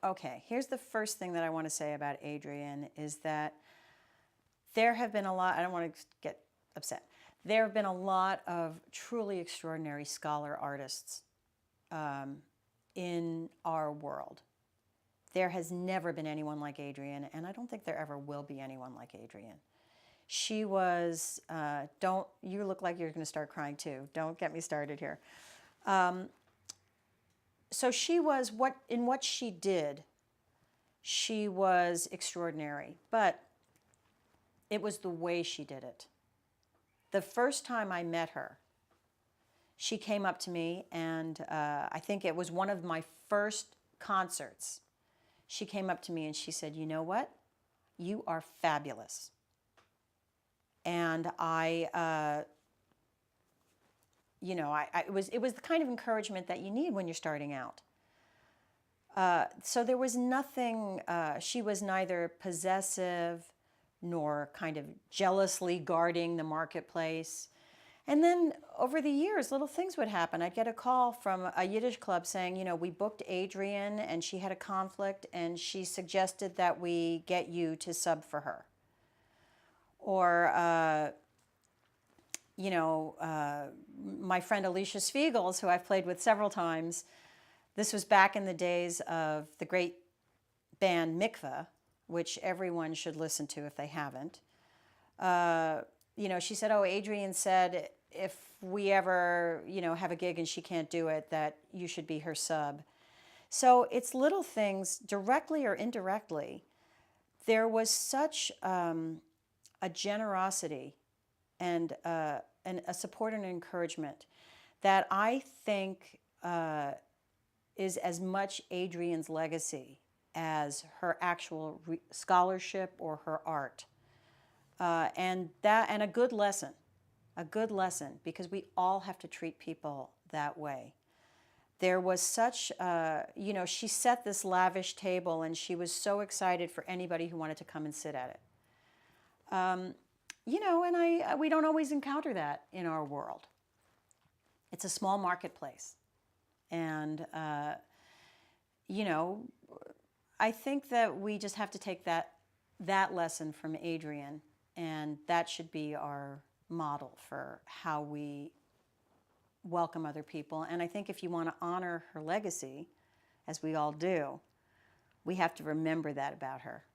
Okay, here's the first thing that I want to say about Adrienne is that there have been a lot, I don't want to get upset, there have been a lot of truly extraordinary scholar artists in our world. There has never been anyone like Adrienne, and I don't think there ever will be anyone like Adrienne. She was, you look like you're going to start crying too. Don't get me started here. So she was, in what she did, she was extraordinary, but it was the way she did it. The first time I met her, she came up to me, and I think it was one of my first concerts. She came up to me and she said, "You know what? You are fabulous." And it was the kind of encouragement that you need when you're starting out. So there was nothing, she was neither possessive nor kind of jealously guarding the marketplace. And then over the years, little things would happen. I'd get a call from a Yiddish club saying, we booked Adrienne and she had a conflict and she suggested that we get you to sub for her. Or, my friend Alicia Spiegels, who I've played with several times, this was back in the days of the great band Mikveh, which everyone should listen to if they haven't. She said, "Oh, Adrienne said if we ever, have a gig and she can't do it, that you should be her sub." So it's little things, directly or indirectly. There was such a generosity and a support and encouragement that I think is as much Adrienne's legacy as her actual scholarship or her art. And a good lesson, because we all have to treat people that way. There was such, she set this lavish table and she was so excited for anybody who wanted to come and sit at it. We don't always encounter that in our world. It's a small marketplace. And, I think that we just have to take that lesson from Adrienne, and that should be our model for how we welcome other people. And I think if you want to honor her legacy, as we all do, we have to remember that about her.